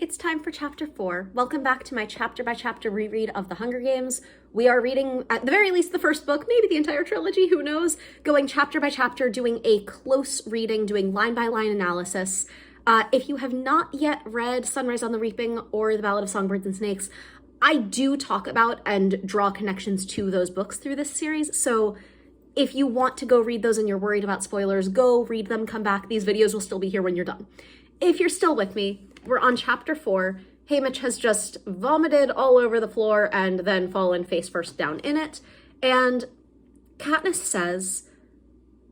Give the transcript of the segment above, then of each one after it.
It's time for chapter 4. Welcome back to my chapter by chapter reread of The Hunger Games. We are reading, at the very least, the first book, maybe the entire trilogy, who knows, going chapter by chapter, doing a close reading, doing line by line analysis. If you have not yet read Sunrise on the Reaping or The Ballad of Songbirds and Snakes, I do talk about and draw connections to those books through this series, so if you want to go read those and you're worried about spoilers, go read them, come back. These videos will still be here when you're done. If you're still with me, we're on chapter 4. Haymitch has just vomited all over the floor and then fallen face first down in it. And Katniss says,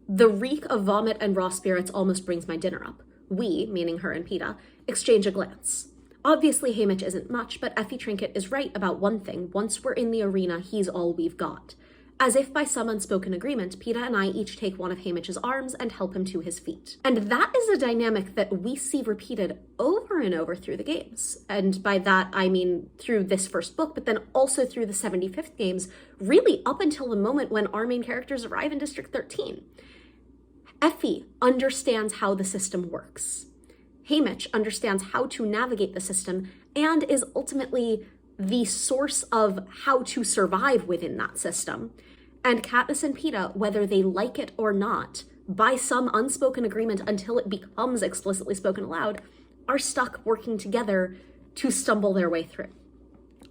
"The reek of vomit and raw spirits almost brings my dinner up." We, meaning her and Peeta, exchange a glance. Obviously, Haymitch isn't much, but Effie Trinket is right about one thing. Once we're in the arena, he's all we've got. As if by some unspoken agreement, Peeta and I each take one of Haymitch's arms and help him to his feet. And that is a dynamic that we see repeated over and over through the games. And by that, I mean through this first book, but then also through the 75th games, really up until the moment when our main characters arrive in District 13. Effie understands how the system works. Haymitch understands how to navigate the system and is ultimately the source of how to survive within that system. And Katniss and Peeta, whether they like it or not, by some unspoken agreement until it becomes explicitly spoken aloud, are stuck working together to stumble their way through.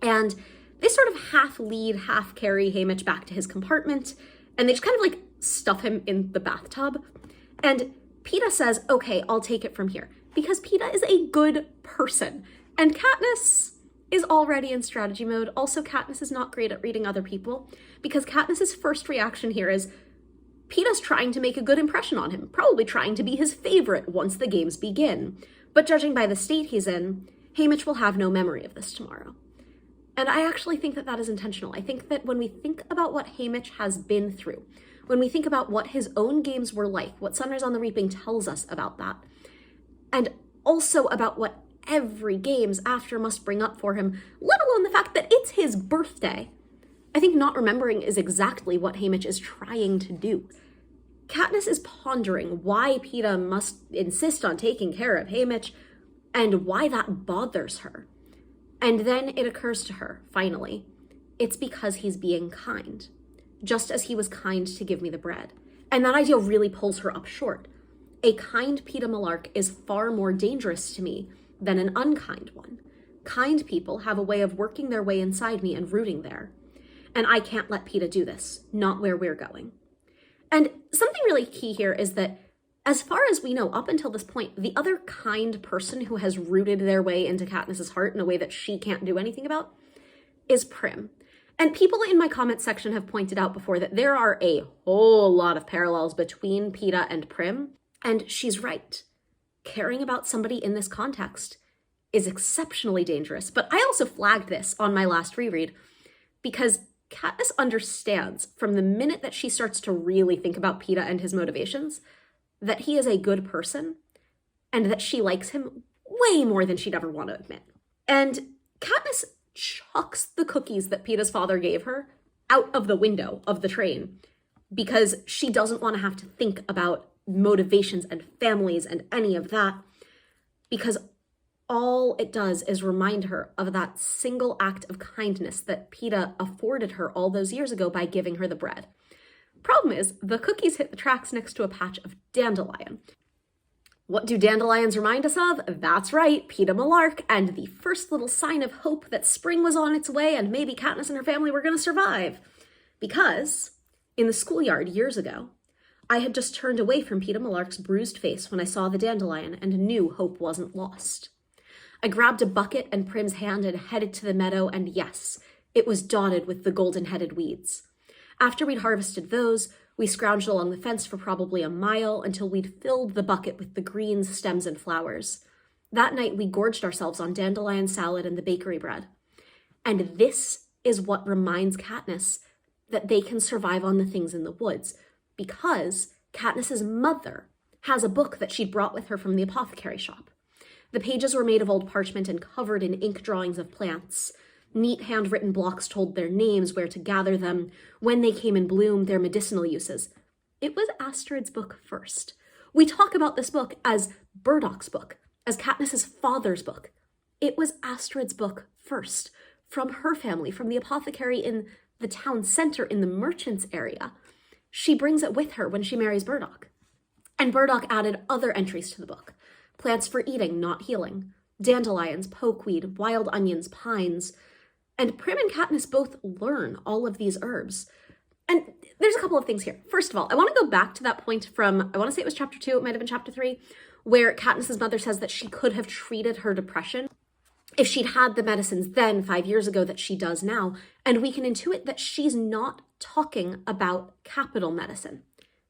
And they sort of half lead, half carry Haymitch back to his compartment, and they just kind of like stuff him in the bathtub. And Peeta says, "Okay, I'll take it from here," because Peeta is a good person. And Katniss is already in strategy mode. Also, Katniss is not great at reading other people, because Katniss's first reaction here is Peeta's trying to make a good impression on him, probably trying to be his favorite once the games begin. But judging by the state he's in, Haymitch will have no memory of this tomorrow. And I actually think that that is intentional. I think that when we think about what Haymitch has been through, when we think about what his own games were like, what Sunrise on the Reaping tells us about that, and also about what every games after must bring up for him, let alone the fact that it's his birthday, I think not remembering is exactly what Haymitch is trying to do. Katniss is pondering why Peeta must insist on taking care of Haymitch and why that bothers her. And then it occurs to her, finally, it's because he's being kind, just as he was kind to give me the bread. And that idea really pulls her up short. A kind Peeta Mellark is far more dangerous to me than an unkind one. Kind people have a way of working their way inside me and rooting there. And I can't let Peeta do this, not where we're going. And something really key here is that, as far as we know, up until this point, the other kind person who has rooted their way into Katniss's heart in a way that she can't do anything about is Prim. And people in my comment section have pointed out before that there are a whole lot of parallels between Peeta and Prim, and she's right. Caring about somebody in this context is exceptionally dangerous. But I also flagged this on my last reread because Katniss understands from the minute that she starts to really think about Peeta and his motivations that he is a good person and that she likes him way more than she'd ever want to admit. And Katniss chucks the cookies that Peeta's father gave her out of the window of the train because she doesn't want to have to think about motivations and families and any of that, because all it does is remind her of that single act of kindness that Peeta afforded her all those years ago by giving her the bread. Problem is, the cookies hit the tracks next to a patch of dandelion. What do dandelions remind us of? That's right, Peeta Mellark, and the first little sign of hope that spring was on its way and maybe Katniss and her family were going to survive. Because in the schoolyard years ago, I had just turned away from Peeta Mellark's bruised face when I saw the dandelion and knew hope wasn't lost. I grabbed a bucket and Prim's hand and headed to the meadow, and yes, it was dotted with the golden-headed weeds. After we'd harvested those, we scrounged along the fence for probably a mile until we'd filled the bucket with the greens, stems, and flowers. That night, we gorged ourselves on dandelion salad and the bakery bread. And this is what reminds Katniss that they can survive on the things in the woods, because Katniss's mother has a book that she'd brought with her from the apothecary shop. The pages were made of old parchment and covered in ink drawings of plants. Neat handwritten blocks told their names, where to gather them, when they came in bloom, their medicinal uses. It was Astrid's book first. We talk about this book as Burdock's book, as Katniss's father's book. It was Astrid's book first, from her family, from the apothecary in the town center in the merchants area. She brings it with her when she marries Burdock. And Burdock added other entries to the book. Plants for eating, not healing. Dandelions, pokeweed, wild onions, pines. And Prim and Katniss both learn all of these herbs. And there's a couple of things here. First of all, I want to go back to that point from, I want to say it was chapter 2, it might have been chapter 3, where Katniss's mother says that she could have treated her depression if she'd had the medicines then 5 years ago that she does now. And we can intuit that she's not talking about capital medicine.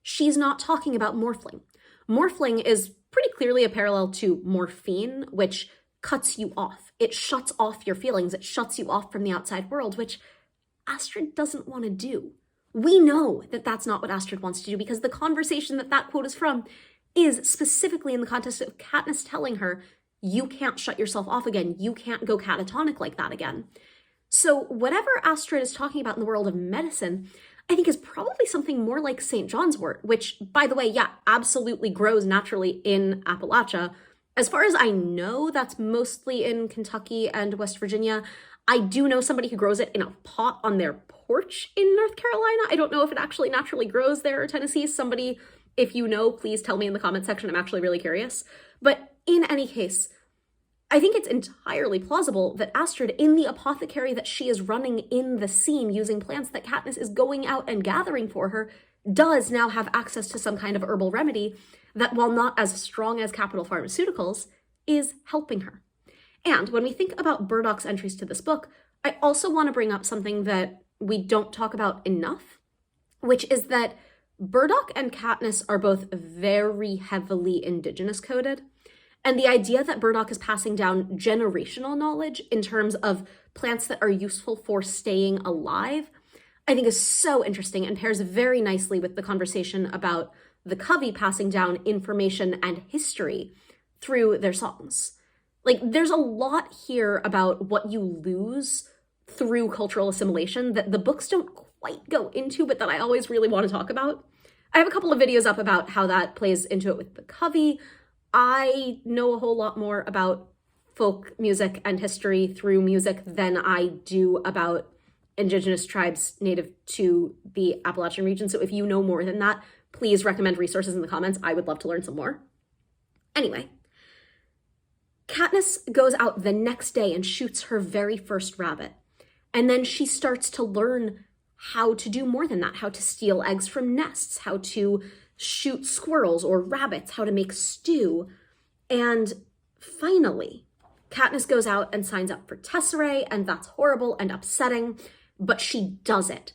She's not talking about morphling. Morphling is pretty clearly a parallel to morphine, which cuts you off. It shuts off your feelings. It shuts you off from the outside world, which Astrid doesn't want to do. We know that that's not what Astrid wants to do, because the conversation that that quote is from is specifically in the context of Katniss telling her, you can't shut yourself off again. You can't go catatonic like that again. So whatever Astrid is talking about in the world of medicine, I think is probably something more like St. John's wort, which, by the way, yeah, absolutely grows naturally in Appalachia. As far as I know, that's mostly in Kentucky and West Virginia. I do know somebody who grows it in a pot on their porch in North Carolina. I don't know if it actually naturally grows there or Tennessee. Somebody, if you know, please tell me in the comment section. I'm actually really curious. But in any case, I think it's entirely plausible that Astrid, in the apothecary that she is running in the scene using plants that Katniss is going out and gathering for her, does now have access to some kind of herbal remedy that, while not as strong as capital pharmaceuticals, is helping her. And when we think about Burdock's entries to this book, I also want to bring up something that we don't talk about enough, which is that Burdock and Katniss are both very heavily indigenous coded. And the idea that Burdock is passing down generational knowledge in terms of plants that are useful for staying alive, I think is so interesting and pairs very nicely with the conversation about the Covey passing down information and history through their songs. Like, there's a lot here about what you lose through cultural assimilation that the books don't quite go into, but that I always really want to talk about. I have a couple of videos up about how that plays into it with the Covey. I know a whole lot more about folk music and history through music than I do about indigenous tribes native to the Appalachian region. So if you know more than that, please recommend resources in the comments. I would love to learn some more. Anyway, Katniss goes out the next day and shoots her very first rabbit. And then she starts to learn how to do more than that, how to steal eggs from nests, how to shoot squirrels or rabbits, how to make stew. And finally, Katniss goes out and signs up for Tesserae, and that's horrible and upsetting, but she does it.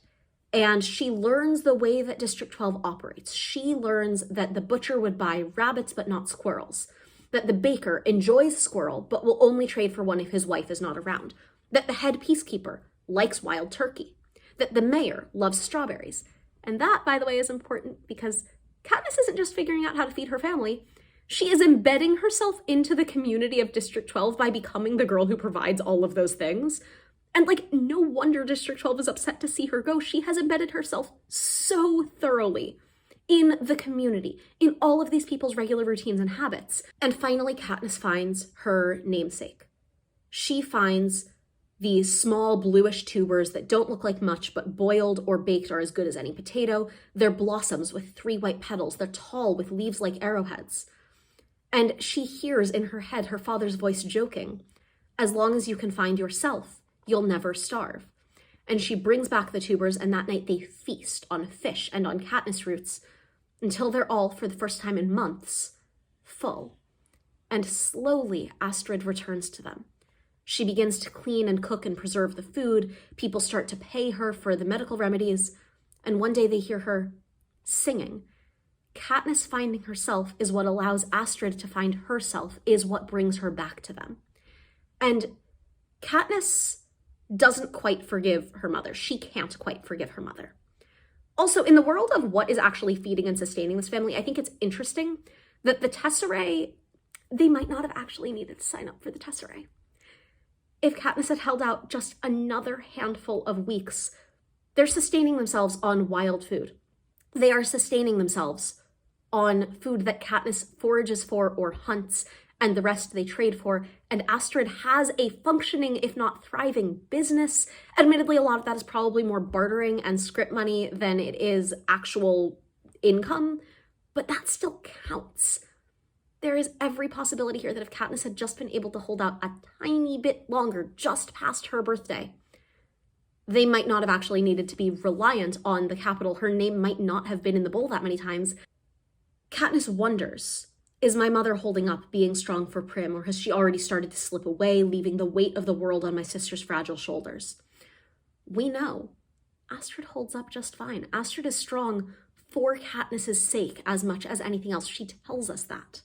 And she learns the way that District 12 operates. She learns that the butcher would buy rabbits but not squirrels, that the baker enjoys squirrel but will only trade for one if his wife is not around, that the head peacekeeper likes wild turkey, that the mayor loves strawberries. And that, by the way, is important because Katniss isn't just figuring out how to feed her family. She is embedding herself into the community of District 12 by becoming the girl who provides all of those things. And like, no wonder District 12 is upset to see her go. She has embedded herself so thoroughly in the community, in all of these people's regular routines and habits. And finally, Katniss finds her namesake. She finds these small bluish tubers that don't look like much, but boiled or baked are as good as any potato. They're blossoms with 3 white petals. They're tall with leaves like arrowheads. And she hears in her head her father's voice joking, "As long as you can find yourself, you'll never starve." And she brings back the tubers, and that night they feast on fish and on Katniss roots until they're all, for the first time in months, full. And slowly Astrid returns to them. She begins to clean and cook and preserve the food. People start to pay her for the medical remedies. And one day they hear her singing. Katniss finding herself is what allows Astrid to find herself, is what brings her back to them. And Katniss doesn't quite forgive her mother. She can't quite forgive her mother. Also, in the world of what is actually feeding and sustaining this family, I think it's interesting that the Tesserae, they might not have actually needed to sign up for the Tesserae. If Katniss had held out just another handful of weeks, they're sustaining themselves on wild food. They are sustaining themselves on food that Katniss forages for or hunts, and the rest they trade for, and Astrid has a functioning, if not thriving, business. Admittedly, a lot of that is probably more bartering and script money than it is actual income, but that still counts. There is every possibility here that if Katniss had just been able to hold out a tiny bit longer, just past her birthday, they might not have actually needed to be reliant on the capital. Her name might not have been in the bowl that many times. Katniss wonders, is my mother holding up, being strong for Prim, or has she already started to slip away, leaving the weight of the world on my sister's fragile shoulders? We know Astrid holds up just fine. Astrid is strong for Katniss's sake as much as anything else. She tells us that.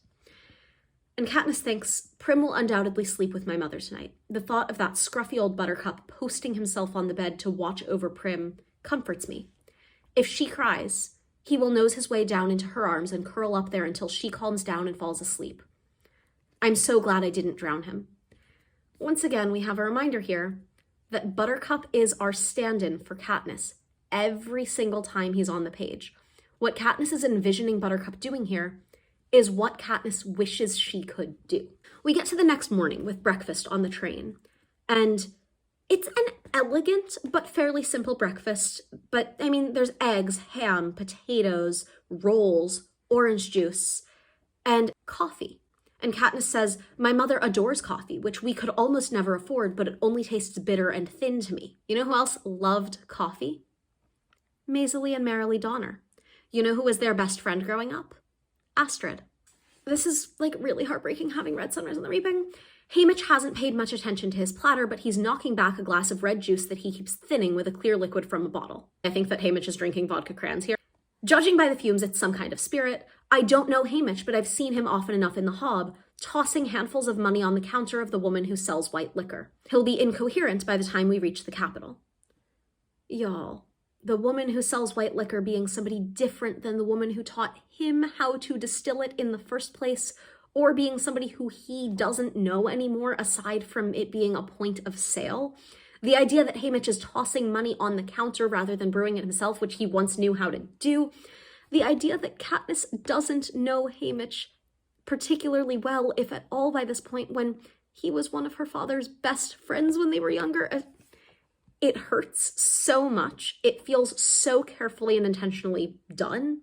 And Katniss thinks, Prim will undoubtedly sleep with my mother tonight. The thought of that scruffy old buttercup posting himself on the bed to watch over Prim comforts me. If she cries, he will nose his way down into her arms and curl up there until she calms down and falls asleep. I'm so glad I didn't drown him. Once again, we have a reminder here that Buttercup is our stand-in for Katniss every single time he's on the page. What Katniss is envisioning Buttercup doing here is what Katniss wishes she could do. We get to the next morning with breakfast on the train, and it's an elegant but fairly simple breakfast, but I mean, there's eggs, ham, potatoes, rolls, orange juice, and coffee. And Katniss says, my mother adores coffee, which we could almost never afford, but it only tastes bitter and thin to me. You know who else loved coffee? Maisily and Merrily Donner. You know who was their best friend growing up? Astrid. This is like really heartbreaking having read Sunrise on the Reaping. Haymitch hasn't paid much attention to his platter, but he's knocking back a glass of red juice that he keeps thinning with a clear liquid from a bottle. I think that Haymitch is drinking vodka crayons here. Judging by the fumes, it's some kind of spirit. I don't know Haymitch, but I've seen him often enough in the Hob, tossing handfuls of money on the counter of the woman who sells white liquor. He'll be incoherent by the time we reach the capital. Y'all, the woman who sells white liquor being somebody different than the woman who taught him how to distill it in the first place, or being somebody who he doesn't know anymore aside from it being a point of sale. The idea that Haymitch is tossing money on the counter rather than brewing it himself, which he once knew how to do. The idea that Katniss doesn't know Haymitch particularly well, if at all by this point, when he was one of her father's best friends when they were younger. It hurts so much. It feels so carefully and intentionally done.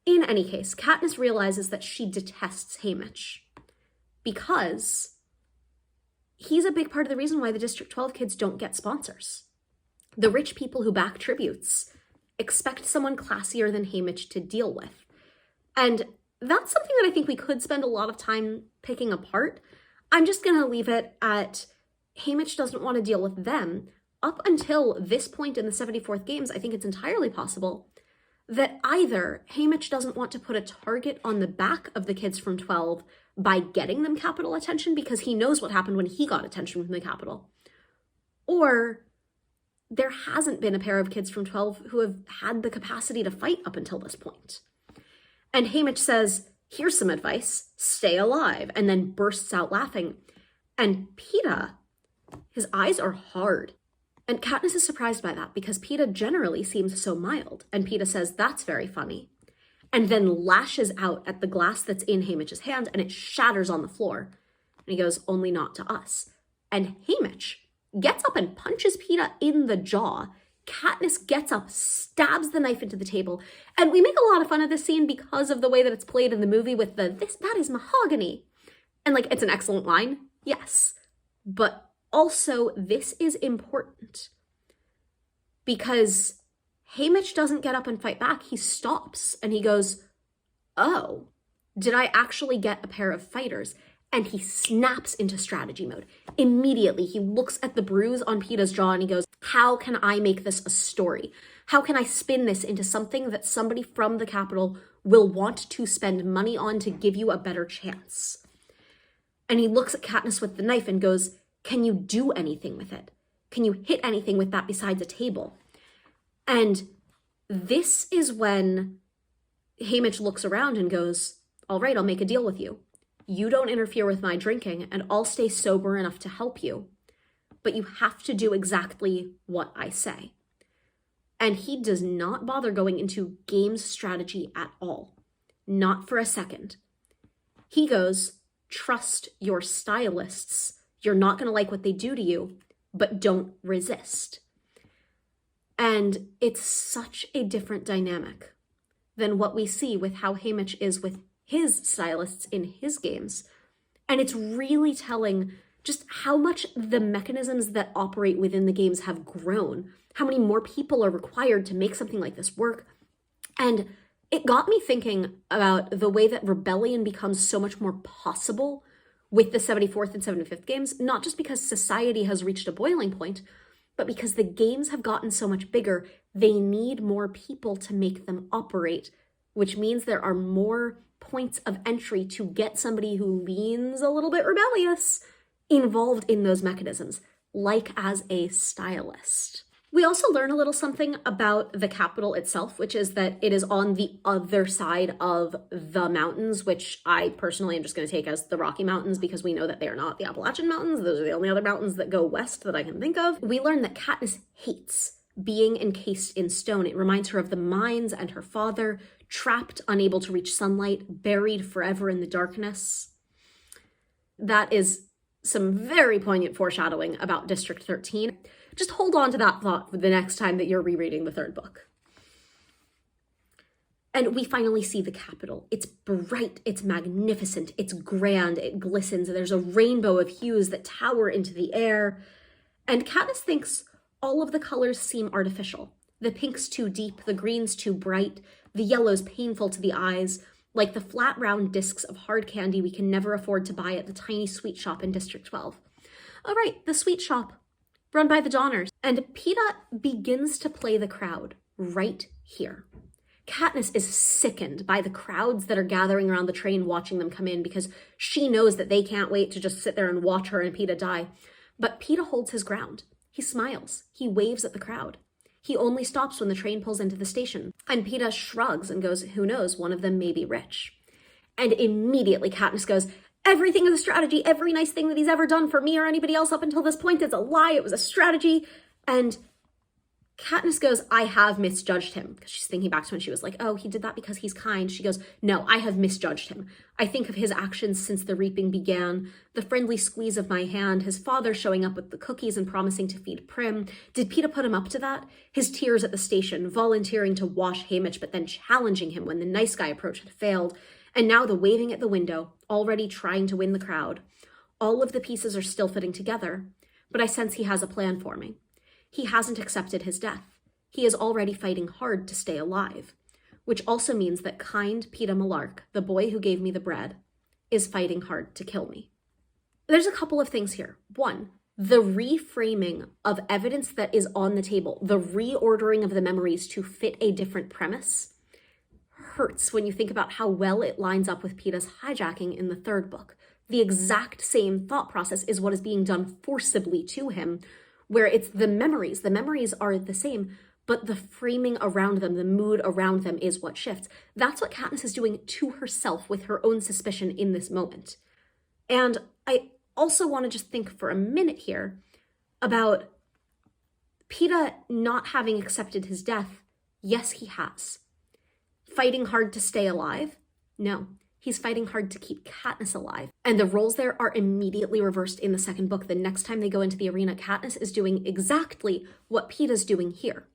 In any case, Katniss realizes that she detests Haymitch because he's a big part of the reason why the District 12 kids don't get sponsors. The rich people who back tributes expect someone classier than Haymitch to deal with. And that's something that I think we could spend a lot of time picking apart. I'm just going to leave it at Haymitch doesn't want to deal with them. Up until this point in the 74th games, I think it's entirely possible that either Haymitch doesn't want to put a target on the back of the kids from 12 by getting them capital attention because he knows what happened when he got attention from the capital, or there hasn't been a pair of kids from 12 who have had the capacity to fight up until this point. And Haymitch says, here's some advice, stay alive, and then bursts out laughing. And Peeta, his eyes are hard. And Katniss is surprised by that because Peeta generally seems so mild. And Peeta says, that's very funny. And then lashes out at the glass that's in Haymitch's hand and it shatters on the floor. And he goes, only not to us. And Haymitch gets up and punches Peeta in the jaw. Katniss gets up, stabs the knife into the table. And we make a lot of fun of this scene because of the way that it's played in the movie with that is mahogany. And like, it's an excellent line. Yes. But also, this is important because Haymitch doesn't get up and fight back. He stops and he goes, oh, did I actually get a pair of fighters? And he snaps into strategy mode. Immediately, he looks at the bruise on Peeta's jaw and he goes, how can I make this a story? How can I spin this into something that somebody from the Capitol will want to spend money on to give you a better chance? And he looks at Katniss with the knife and goes, can you do anything with it? Can you hit anything with that besides a table? And this is when Haymitch looks around and goes, all right, I'll make a deal with you. You don't interfere with my drinking and I'll stay sober enough to help you. But you have to do exactly what I say. And he does not bother going into game strategy at all. Not for a second. He goes, trust your stylists. You're not going to like what they do to you, but don't resist. And it's such a different dynamic than what we see with how Haymitch is with his stylists in his games. And it's really telling just how much the mechanisms that operate within the games have grown, how many more people are required to make something like this work. And it got me thinking about the way that rebellion becomes so much more possible with the 74th and 75th games, not just because society has reached a boiling point, but because the games have gotten so much bigger, they need more people to make them operate, which means there are more points of entry to get somebody who leans a little bit rebellious involved in those mechanisms, like as a stylist. We also learn a little something about the capital itself, which is that it is on the other side of the mountains, which I personally am just going to take as the Rocky Mountains because we know that they are not the Appalachian Mountains. Those are the only other mountains that go west that I can think of. We learn that Katniss hates being encased in stone. It reminds her of the mines and her father, trapped, unable to reach sunlight, buried forever in the darkness. That is some very poignant foreshadowing about District 13. Just hold on to that thought for the next time that you're rereading the third book. And we finally see the capital. It's bright, it's magnificent, it's grand, it glistens, there's a rainbow of hues that tower into the air. And Katniss thinks all of the colors seem artificial. The pink's too deep, the green's too bright, the yellow's painful to the eyes, like the flat round discs of hard candy we can never afford to buy at the tiny sweet shop in District 12. All right, the sweet shop, run by the Donners. And Peeta begins to play the crowd right here. Katniss is sickened by the crowds that are gathering around the train watching them come in because she knows that they can't wait to just sit there and watch her and Peeta die. But Peeta holds his ground. He smiles. He waves at the crowd. He only stops when the train pulls into the station. And Peeta shrugs and goes, who knows, one of them may be rich. And immediately Katniss goes, everything is a strategy. Every nice thing that he's ever done for me or anybody else up until this point is a lie. It was a strategy. And Katniss goes, I have misjudged him. Because she's thinking back to when she was like, oh, he did that because he's kind. She goes, no, I have misjudged him. I think of his actions since the reaping began, the friendly squeeze of my hand, his father showing up with the cookies and promising to feed Prim. Did Peeta put him up to that? His tears at the station, volunteering to wash Haymitch, but then challenging him when the nice guy approach had failed. And now the waving at the window, already trying to win the crowd. All of the pieces are still fitting together, but I sense he has a plan for me. He hasn't accepted his death. He is already fighting hard to stay alive, which also means that kind Peeta Mellark, the boy who gave me the bread, is fighting hard to kill me. There's a couple of things here. One, the reframing of evidence that is on the table, the reordering of the memories to fit a different premise, hurts when you think about how well it lines up with Peeta's hijacking in the third book. The exact same thought process is what is being done forcibly to him, where it's the memories. The memories are the same, but the framing around them, the mood around them is what shifts. That's what Katniss is doing to herself with her own suspicion in this moment. And I also want to just think for a minute here about Peeta not having accepted his death. Yes, he has. Fighting hard to stay alive? No. He's fighting hard to keep Katniss alive. And the roles there are immediately reversed in the second book. The next time they go into the arena, Katniss is doing exactly what Peeta's doing here.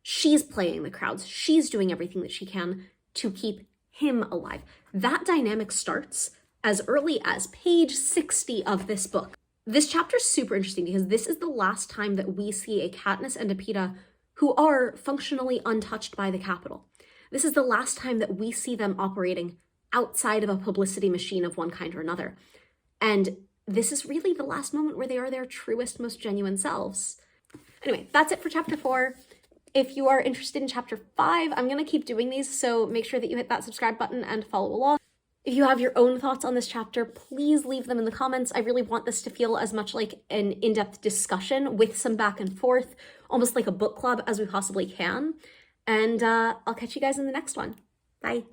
She's playing the crowds. She's doing everything that she can to keep him alive. That dynamic starts as early as page 60 of this book. This chapter is super interesting because this is the last time that we see a Katniss and a Peeta who are functionally untouched by the Capitol. This is the last time that we see them operating outside of a publicity machine of one kind or another. And this is really the last moment where they are their truest, most genuine selves. Anyway, that's it for chapter 4. If you are interested in chapter 5, I'm going to keep doing these, so make sure that you hit that subscribe button and follow along. If you have your own thoughts on this chapter, please leave them in the comments. I really want this to feel as much like an in-depth discussion with some back and forth, almost like a book club as we possibly can. And I'll catch you guys in the next one. Bye.